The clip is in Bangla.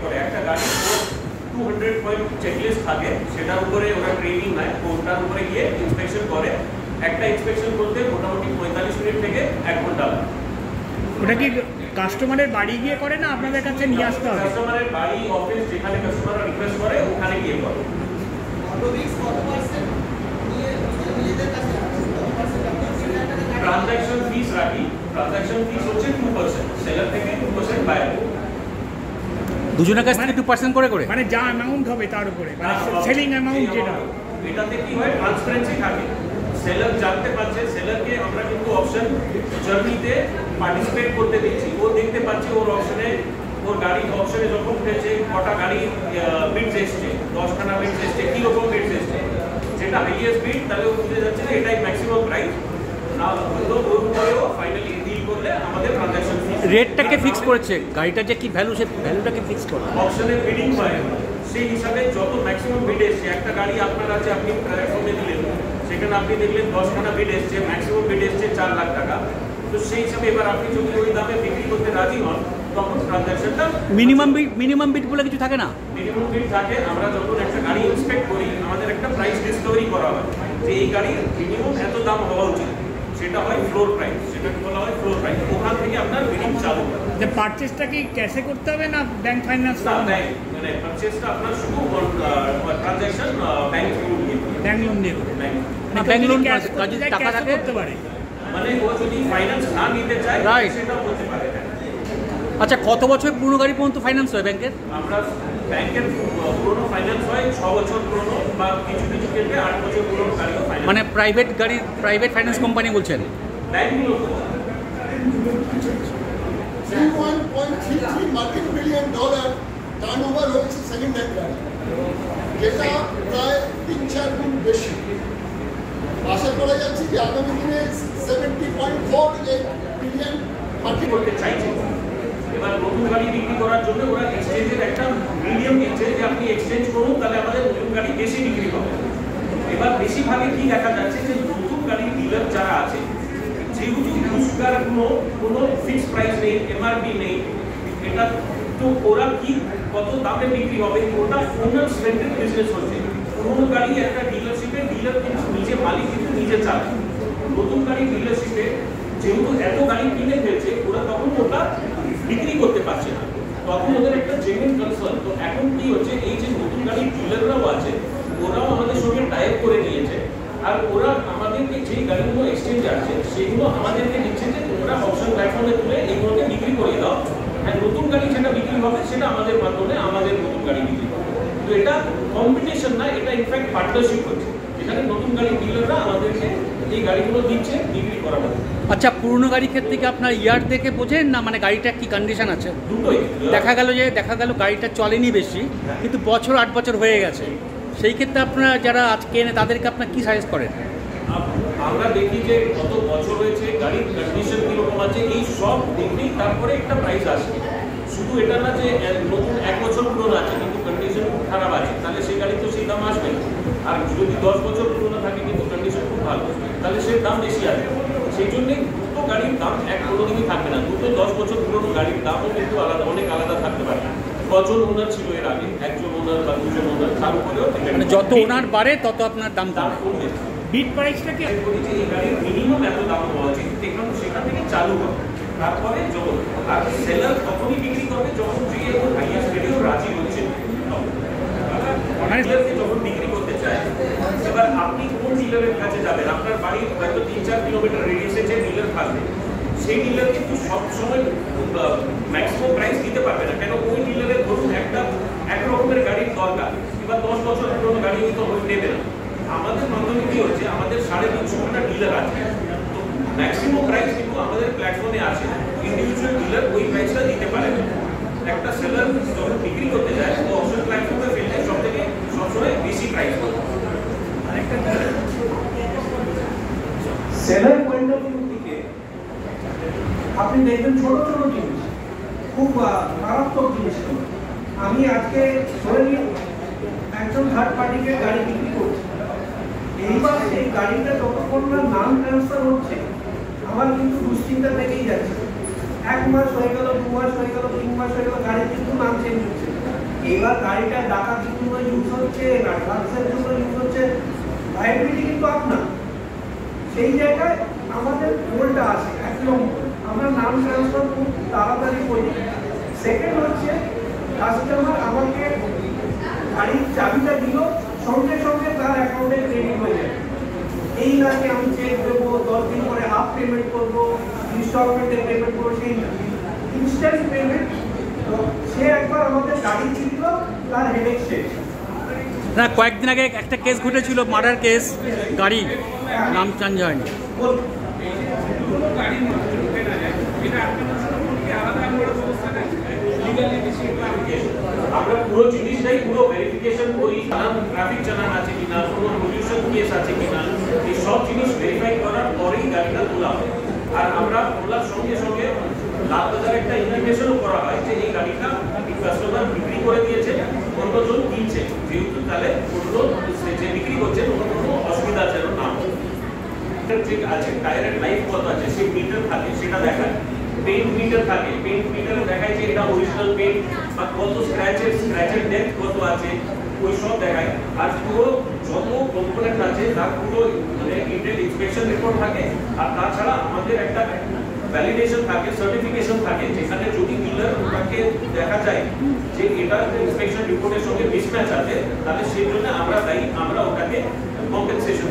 করে একটা গাড়ি 200 পয়েন্ট চেকলিস্ট থাকে, সেটার উপরে ওরা ট্রেনিং নেয়, ওটার উপরে গিয়ে ইন্সপেকশন করে। একটা ইন্সপেকশন করতে মোটামুটি 45 মিনিট থেকে 1 ঘন্টা লাগে। ওটা কি কাস্টমারের বাড়ি গিয়ে করে না আপনাদের কাছে নিয়ে আসতে হবে? কাস্টমারের বাড়ি, অফিস, যেখানে কাস্টমাররা রিকোয়েস্ট করে ওখানে গিয়ে করে। ট্রানজাকশন ফিস রাখি, ট্রানজাকশন ফিস হচ্ছে 2%, সেলার থেকে 2% বায়ার। দুজনের কাছ থেকে 2% করে করে, মানে যা অ্যামাউন্ট হবে তার উপরে, মানে সেলিং অ্যামাউন্ট যেটা। এটাতে কি হয়, ট্রান্সপারেন্সি থাকে, সেলার জানতে পারছে, সেলারকে আমরা কিন্তু অপশন জার্নিতে পার্টিসিপেট করতে দিচ্ছি, ও দেখতে পাচ্ছে ওর অপশনে, ওর গাড়ি অপশনে যখন উঠেছে কটা গাড়ি বিডস এসছে, 10খানা বিডস এসছে, কীরকম বিডস এসছে, যেটা হাইয়েস্ট বিড তাহলে ও বুঝে যাচ্ছে যে এটাই ম্যাক্সিমাম প্রাইস না, তো ওর উপরেও ফাইনালি ডিল করলে আমাদের ট্রানজাকশন ফিস। রেটটাকে ফিক্স করেছে, গাড়িটার যে কি ভ্যালু, সেই ভ্যালুটাকে ফিক্স করে অপশনে বিডিং হয়, সেই হিসাবে যত ম্যাক্সিমাম বিড এসছে, একটা গাড়ি আপনার আছে, আপনি প্ল্যাটফর্মে দিলেন, সেখানে আপনি দেখলেন 10খানা বিড এসছে, ম্যাক্সিমাম বিড এসছে 4 লাখ টাকা, তো সেই হিসাবে এবার আপনি যদি ওই দামে বিক্রি করতে রাজি হন তখন ট্রানজাকশনটা মিনিমাম বিট বলে কিছু থাকে না, মিনিমাম বিড থাকে। আমরা যখন একটা গাড়ি ইন্সপেক্ট করি আমাদের একটা প্রাইস ডিসকভারি করা হয় যে এই গাড়ির মিনিমাম এত দাম হওয়া উচিত, সেটা হয় ফ্লোর প্রাইস, সেটাকে বলা হয় ফ্লোর প্রাইস, ওখান থেকে আপনার বিডিং চালু হয়। যে পারচেজটা কি ক্যাশে করতে হবে না ব্যাংক ফাইন্যান্স? না, মানে পারচেজটা আপনার শুধু ট্রানজাকশন ব্যাংক লোন দিয়ে, ব্যাংক লোন দিয়ে ব্যাংক লোন টাকা করতে পারে, মানে ও যদি ফাইন্যান্স না নিতে চায় সেটা করতে পারে। আচ্ছা, কত বছর পুরনো গাড়ি পর্যন্ত ফাইন্যান্স হয় ব্যাংকের? আমরা ব্যাংকের পুরনো ফাইন্যান্স হয় 6 বছর পুরনো, বা কিছু কিছু ক্ষেত্রে 8 বছর পুরনো গাড়িও ফাইন্যান্স, মানে প্রাইভেট গাড়ি, প্রাইভেট ফাইন্যান্স কোম্পানি বলছেন? ব্যাংকগুলো $1.33 মার্কেট বিলিয়ন টার্নওভার হয়েছে সেকেন্ড হ্যান্ড গাড়ি, যেটা প্রায় 3-4 গুণ বেশি। আশা করা যাচ্ছে যে আগামী দিনে 70.48 বিলিয়ন মার্কেট করতে চাইছে। এবার নতুন গাড়ি বিক্রি করার জন্য ওরা এক্সচেঞ্জের একটা মিডিয়াম দিচ্ছে যে আপনি এক্সচেঞ্জ করুন, তাহলে আমাদের নতুন গাড়ি বেশি বিক্রি হবে। এবার বেশিরভাগে কি দেখা যাচ্ছে যে নতুন গাড়ির ডিলার যারা আছে, যেহেতু ইউজড কারগুলো কোনো ফিক্সড প্রাইস নেই, এমআরপি নেই, এটা তো ওরা কি কত দামে বিক্রি হবে ওটা ওনার স্ট্রেন্থের বিজনেস হচ্ছে। পুরোনো গাড়ি একটা ডিলারশিপে ডিলার কিন্তু নিজে মালিক কিন্তু নিজে চালায়, নতুন গাড়ি ডিলারশিপে যেহেতু এত গাড়ি কিনে ফেলছে ওরা তখন ওটা বিক্রি করতে পারছে না, তখন ওদের একটা জেনুইন কনসার্ন। তো এখন কি হচ্ছে, এই যে নতুন গাড়ির ডিলাররাও আছে ওরাও আমাদের সঙ্গে টাইপ করে নিয়েছে, আর ওরা আমাদেরকে যে গাড়িগুলো এক্সচেঞ্জ আছে সেগুলো আমাদেরকে দিচ্ছে যে তোমরা অপশন প্ল্যাটফর্মে তুলে এইগুলোকে বিক্রি করে দাও, আর নতুন গাড়ি যেটা বিক্রি হবে সেটা আমাদের মাধ্যমে আমাদের নতুন গাড়ি বিক্রি হবে। তো এটা কম্পিটিশন না, এটা ইনফ্যাক্ট পার্টনারশিপ হচ্ছে, যেখানে নতুন গাড়ির ডিলাররা আমাদেরকে এই গাড়িগুলো দিচ্ছে বিক্রি করার মধ্যে। আচ্ছা, পুরনো গাড়ির ক্ষেত্রে কি আপনার ইয়ার দেখে বোঝেন না, মানে গাড়িটা কি কন্ডিশন আছে? দুটোই। দেখা গেল গাড়িটা চলেনি বেশি, কিন্তু 8 বছর হয়ে গেছে, সেই ক্ষেত্রে আপনারা যারা আজকে এনে তাদেরকে আপনার কি সাজেস্ট করেন? আমরা দেখি যে কত বছর হয়েছে, গাড়ির কন্ডিশন কিরকম আছে, এই সব দেখলেই তারপরে একটা প্রাইস আসে। শুধু এটা না যে নতুন 1 বছর পুরনো আছে কিন্তু কন্ডিশন খুব খারাপ আছে, তাহলে সেই গাড়ি তো সেই দাম আসবে। আর যদি 10 বছর পুরনো থাকে কিন্তু কন্ডিশন খুব ভালো, তাহলে সেই দাম বেশি আসবে। সেই জন্যই দুটো গাড়ির দাম কোনোদিনই থাকবে না। দুটো 10 বছর পুরনো গাড়ির দামও কিন্তু আলাদা, অনেক আলাদা থাকতে পারে। কজন ওনার ছিল এর আগে, 1জন ওনার বা 2জন ওনার, তার উপরেও মানে যত ওনার বাড়ে তত আপনার দাম কমবে। বিট প্রাইসটা কি বলি যে এই গাড়ির মিনিমাম এত দাম হওয়া উচিত, দেখলাম সেখান থেকে চালু হবে, তারপরে যখন আর সেলার তখনই বিক্রি করবে যখন যে ওর হাইয়েস্ট রেটেও রাজি হচ্ছে, যখন বিক্রি করতে চায়। এবার আপনি কোন ডিলারের কাছে যাবেন, আপনার বাড়ির হয়তো 3-4 কিলোমিটার রেডিয়াসে যে ডিলার থাকবে, সেই ডিলার কিন্তু সবসময় ম্যাক্সিমাম প্রাইস দিতে পারবে না। কেন, ওই ডিলারের ধরুন এক রকমের গাড়ির দরকার, কিংবা 10 বছর পুরনো গাড়ি তো নেবে না। আমাদের মাধ্যমে কি হচ্ছে, আমাদের 350টা ডিলার আছে, তো ম্যাক্সিমাম প্রাইস কিন্তু আমাদের প্ল্যাটফর্মে আছে, ইন্ডিভিজুয়াল ডিলার ওই প্রাইসটা দিতে পারে না। একটা সেলার যখন বিক্রি করতে যায় ও অপশন প্ল্যাটফর্মে ফেললে সবসময় বেশি প্রাইস করে। আরেকটা সেলার পয়েন্ট অফ ভিউ থেকে আপনি দেখবেন ছোট ছোট জিনিস, খুব মারাত্মক জিনিস। আমি আজকে ধরে নিই একজন থার্ড পার্টিকে গাড়ি বিক্রি করছি, এইবার সেই গাড়িটা যতক্ষণ না নাম ট্রান্সফার হচ্ছে আমার কিন্তু দুশ্চিন্তা থেকেই যাচ্ছে। 1 মাস হয়ে গেল, 2 মাস হয়ে গেল, 3 মাস হয়ে গেল, গাড়ির কিন্তু নাম চেঞ্জ হচ্ছে। এবার গাড়িটা ডাকাতির জন্য ইউজ হচ্ছে না ড্রাগসের জন্য ইউজ হচ্ছে, লাইবিলিটি কিন্তু আপনার। সেই জায়গায় আমাদের গোলটা আছে, এক নম্বর আমরা নাম ট্রান্সফার খুব তাড়াতাড়ি করি। সেকেন্ড হচ্ছে কাস্টমার আমাকে গাড়ির চাবিটা দিল, সঙ্গে সঙ্গে তার অ্যাকাউন্টে ক্রেডিট হয়ে যাবে। এই না যে আমি চেক দেবো, 10 দিন পরে হাফ পেমেন্ট করবো, ইনস্টলমেন্টে পেমেন্ট করবো, সেই না, ইনস্ট্যান্ট পেমেন্ট। তো সে একবার আমাদের গাড়ি কিনল, তার হেডেক শেষ। না, কয়েকদিন আগে একটা কেস ঘটেছিল, মার্ডার কেস, গাড়ি নাম চেঞ্জ হয়নি। আমরা পুরো জিনিসটাই পুরো ভেরিফিকেশন করি, ট্রাফিক চালান আছে কিনা, কোনো পলিউশন কেস আছে কিনা, এই সব জিনিস ভেরিফাই করার পরেই গাড়িটা তোলা হয়। আর আমরা তোলার সঙ্গে সঙ্গে লালবাজার একটা ইনফরমেশনও করা হয় যে এই গাড়িটা কাস্টমার বিক্রি করে দিয়েছে, অন্যজন কিনছে, যেহেতু তাহলে অন্য যে বিক্রি করছে কোনো অসুবিধা যেন না হয়। যে আছে টায়ারের লাইফ কত আছে সেই মিটার থাকে, সেটা দেখায়। পেইন্ট মিটার থাকে, পেইন্ট মিটারে দেখায় যে এটা অরিজিনাল পেইন্ট বা কত স্ক্র্যাচের ডেপথ কত আছে, ওই সব দেখায়। আর পুরো যত কম্পোনেন্ট আছে তার পুরো মানে ডিটেইল ইন্সপেকশন রিপোর্ট থাকে। আর তাছাড়া আমাদের একটা ভ্যালিডেশন থাকে, সার্টিফিকেশন থাকে, যেখানে যদি ডিলার ওটাকে দেখা যায় যে এটা ইন্সপেকশন রিপোর্টের সঙ্গে মিসম্যাচ আছে, তাহলে সেই জন্য আমরা দায়ী, আমরা ওটাকে কম্পেনসেশন